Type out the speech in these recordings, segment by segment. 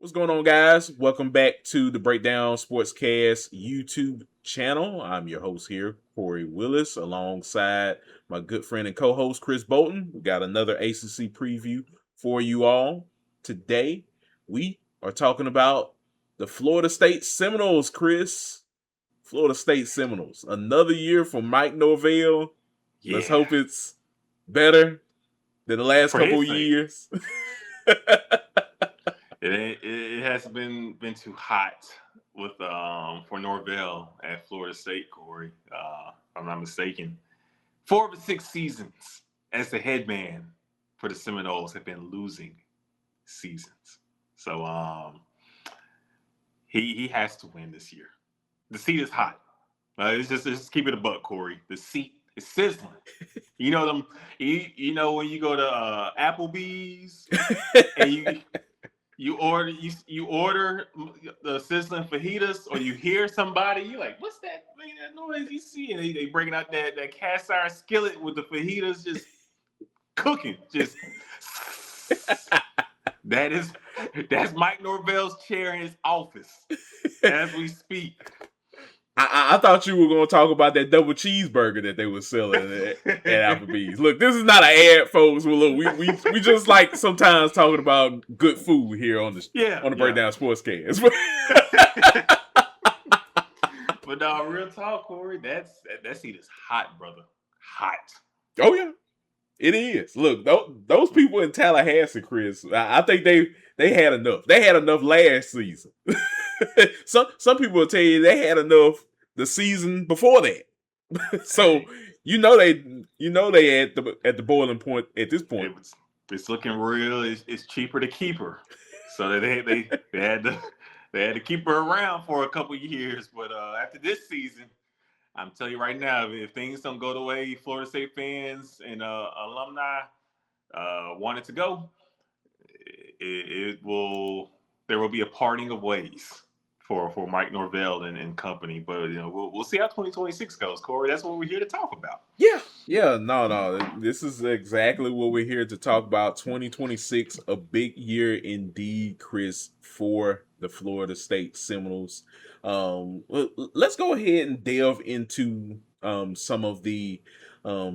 What's going on, guys? Welcome back to the Breakdown Sportscast YouTube channel. I'm your host here, Kory Willis, alongside my good friend and co-host Chris Bolton. We got another ACC preview for you all. Today, we are talking about the Florida State Seminoles, Chris. Florida State Seminoles. Another year for Mike Norvell. Let's hope it's better than the last For couple his sake. years. It has been too hot with for Norvell at Florida State, Kory. If I'm not mistaken, 4 of the 6 seasons as the head man for the Seminoles have been losing seasons. So he has to win this year. The seat is hot. It's just keep it a buck, Kory. The seat is sizzling. You know them. You know when you go to Applebee's and you order the sizzling fajitas, or you hear somebody, you like, what's that noise you see? And they bringing out that cast iron skillet with the fajitas just cooking. Just that's Mike Norvell's chair in his office as we speak. I thought you were going to talk about that double cheeseburger that they were selling at Applebee's. Look, this is not an ad, folks. Well, look, we just like sometimes talking about good food here on the Breakdown Sportscast. But real talk, Kory, that seat is hot, brother. Hot. Oh yeah, it is. Look, those people in Tallahassee, Chris, I think they had enough. They had enough last season. Some people will tell you they had enough the season before that. So you know they at the boiling point at this point. It's looking real. It's cheaper to keep her, so they had to keep her around for a couple years. But after this season, I'm telling you right now, if things don't go the way Florida State fans and alumni want it to go, there will be a parting of ways for Mike Norvell and company. But we'll see how 2026 goes, Kory. That's what we're here to talk about. Yeah, no. This is exactly what we're here to talk about. 2026, a big year indeed, Chris, for the Florida State Seminoles. Let's go ahead and delve into some of the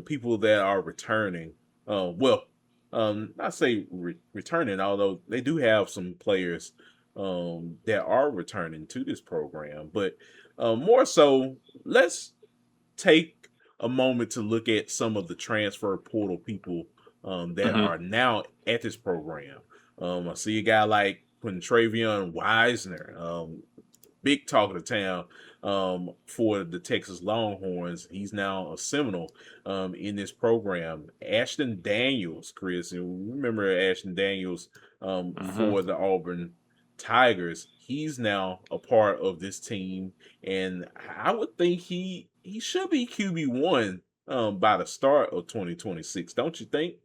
people that are returning. Not say returning, although they do have some players that are returning to this program. But more so, let's take a moment to look at some of the transfer portal people that are now at this program. I see a guy like Travion Wisner, big talk of the town for the Texas Longhorns. He's now a Seminole in this program. Ashton Daniels, Chris, and remember Ashton Daniels for the Auburn Tigers. He's now a part of this team, and I would think he should be QB1 by the start of 2026. Don't you think?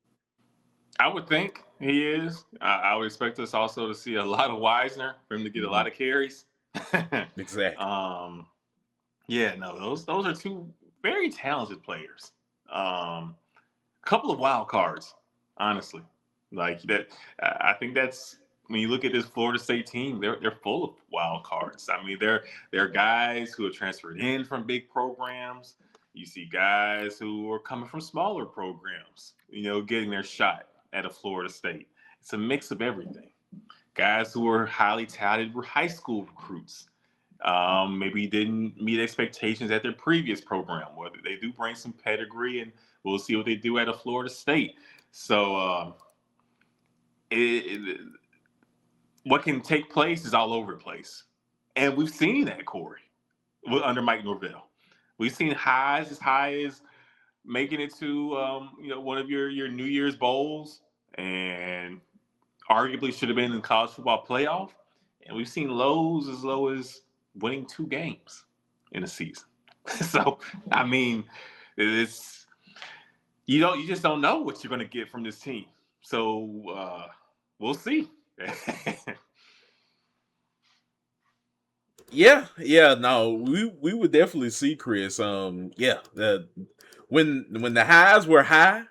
I would think he is. I would expect us also to see a lot of Wisner for him to get a lot of carries. Exactly. Those are two very talented players. Couple of wild cards, honestly. Like that, I think that's when you look at this Florida State team, they're full of wild cards. I mean, they're guys who have transferred in from big programs. You see guys who are coming from smaller programs, getting their shot at a Florida State. It's a mix of everything. Guys who are highly touted were high school recruits. Maybe didn't meet expectations at their previous program. Whether they do bring some pedigree, and we'll see what they do at a Florida State. So what can take place is all over the place. And we've seen that, Kory, under Mike Norvell. We've seen highs as high as making it to one of your New Year's bowls, and arguably should have been in the college football playoff. And we've seen lows as low as winning 2 games in a season. So, I mean, it's you just don't know what you're going to get from this team. So we'll see. We would definitely see, Chris. When the highs were high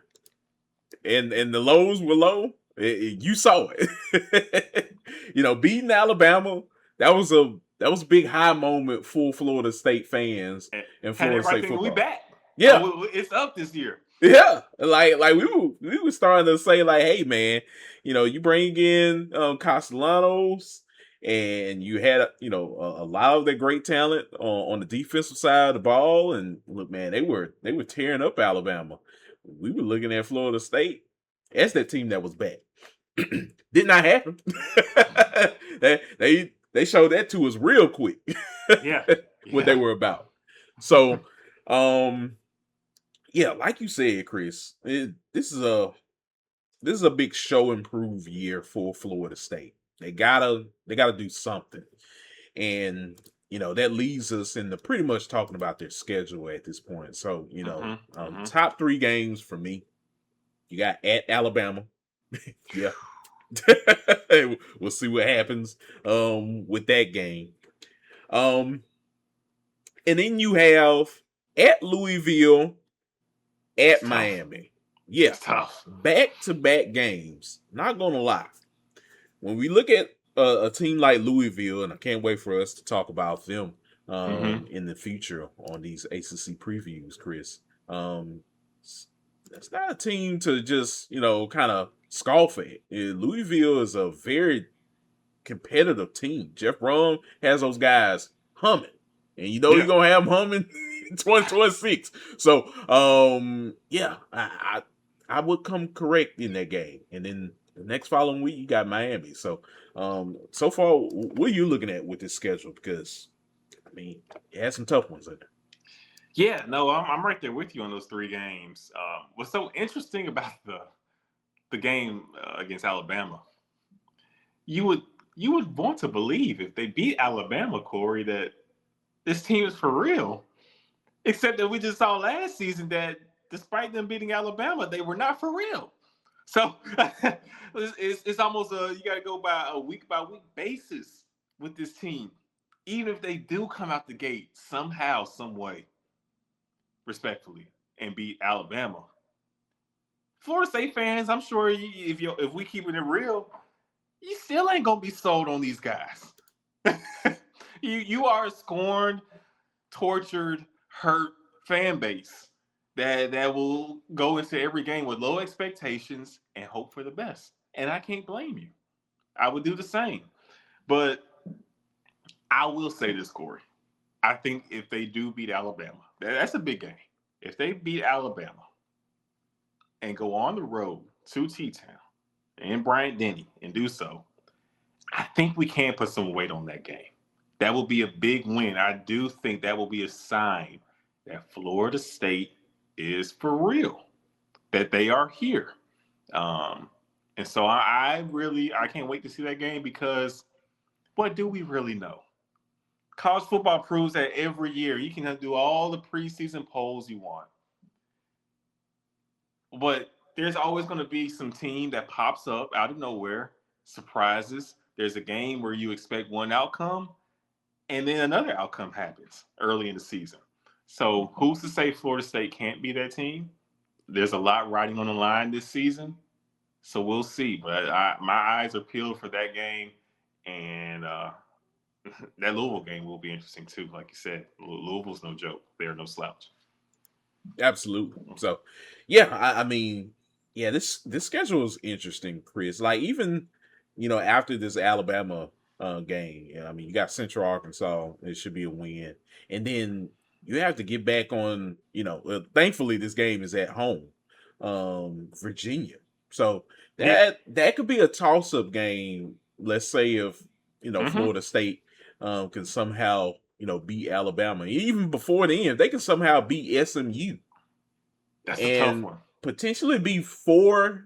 and the lows were low, you saw it. beating Alabama, that was a big high moment for Florida State fans and Had Florida everybody State thinking we football. back. Yeah, It's up this year. yeah, like we were starting to say like, hey man, you bring in Castellanos, and you had a lot of that great talent on the defensive side of the ball, and look, man, they were tearing up Alabama. We were looking at Florida State as that team that was back. Did not happen. They showed that to us real quick. Yeah, What they yeah. were about. So, yeah, like you said, Chris, this is a big show improve year for Florida State. They gotta do something, and that leads us into pretty much talking about their schedule at this point. So top three games for me. You got at Alabama, yeah. We'll see what happens with that game. Um, and then you have at Louisville, at It's tough. Miami. Yeah, It's tough. back-to-back games. Not gonna lie. When we look at a team like Louisville, and I can't wait for us to talk about them in the future on these ACC previews, Chris. That's not a team to just kind of scoff at. Louisville is a very competitive team. Jeff Brom has those guys humming, and you're Yeah. gonna have them humming in 2026. So, yeah, I would come correct in that game, and then the next following week you got Miami. So, so far, what are you looking at with this schedule? Because I mean, it has some tough ones in there. Yeah, no, I'm right there with you on those three games. What's so interesting about the game against Alabama, you would want to believe if they beat Alabama, Kory, that this team is for real. Except that we just saw last season that despite them beating Alabama, they were not for real. So it's almost you got to go by a week basis with this team. Even if they do come out the gate somehow, some way, respectfully, and beat Alabama, Florida State fans, I'm sure if we keeping it real, you still ain't gonna be sold on these guys. you are a scorned, tortured, hurt fan base that will go into every game with low expectations and hope for the best. And I can't blame you. I would do the same. But I will say this, Kory. I think if they do beat Alabama, that's a big game. If they beat Alabama and go on the road to T-Town and Bryant Denny and do so, I think we can put some weight on that game. That will be a big win. I do think that will be a sign that Florida State is for real, that they are here. And so I can't wait to see that game because what do we really know? College football proves that every year you can do all the preseason polls you want, but there's always going to be some team that pops up out of nowhere, surprises. There's a game where you expect one outcome, and then another outcome happens early in the season. So who's to say Florida State can't be that team? There's a lot riding on the line this season, so we'll see. But my eyes are peeled for that game, and that Louisville game will be interesting too. Like you said, Louisville's no joke. They're no slouch. Absolutely. So, yeah, I mean, yeah, this schedule is interesting, Chris. Like even after this Alabama game, I mean, you got Central Arkansas. It should be a win, and then you have to get back on. Thankfully, this game is at home, Virginia. So Yeah. that could be a toss up game. Let's say if Mm-hmm. Florida State can somehow beat Alabama. Even before the end, they can somehow beat SMU That's a tough and one. potentially be 4-0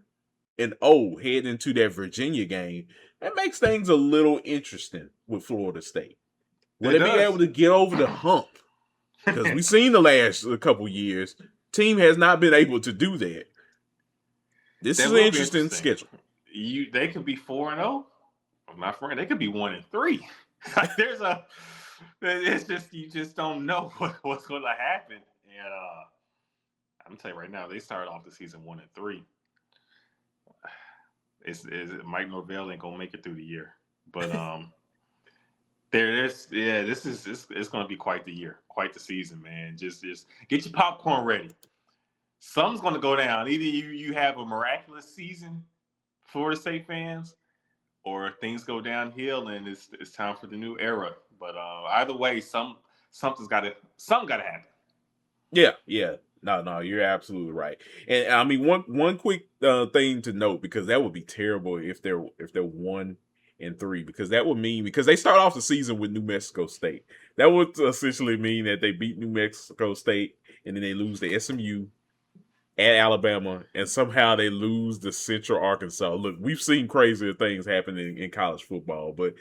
heading into that Virginia game. That makes things a little interesting with Florida State. Will It they be does. able to get over the hump? Because we've seen the last couple years, team has not been able to do that. This is That an will be interesting interesting. schedule. They could be 4-0. My friend, they could be 1-3. There's a. It's just you just don't know what's going to happen. And I'm gonna tell you right now, they started off the season 1-3. Is Mike Norvell ain't gonna make it through the year? But there's yeah, it's going to be quite the year, quite the season, man. Just get your popcorn ready. Something's going to go down. Either you have a miraculous season, Florida State fans, or things go downhill and it's time for the new era. But either way, something got to happen. Yeah, yeah. No, you're absolutely right. And I mean, one quick thing to note, because that would be terrible if they're 1-3, because that would mean, because they start off the season with New Mexico State. That would essentially mean that they beat New Mexico State and then they lose to SMU at Alabama, and somehow they lose to Central Arkansas. Look, we've seen crazier things happen in college football, but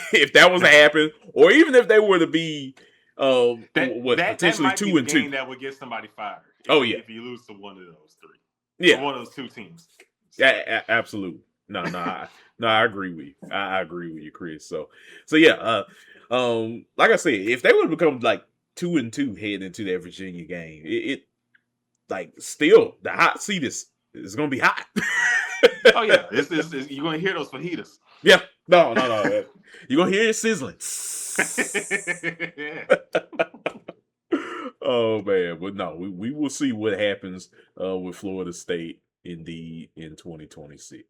if that was to happen, or even if they were to be That potentially might be two the and two. game that would get somebody fired. Oh yeah, if you lose to one of those three, yeah, or one of those two teams. So. Yeah, absolutely. No, I agree with you. I agree with you, Chris. So yeah, like I said, if they would become like 2-2 heading into that Virginia game, it like still the hot seat is gonna be hot. Oh yeah, you're gonna hear those fajitas. Yeah, no. You're gonna hear it sizzling. Oh man, but no, we will see what happens with Florida State indeed in 2026.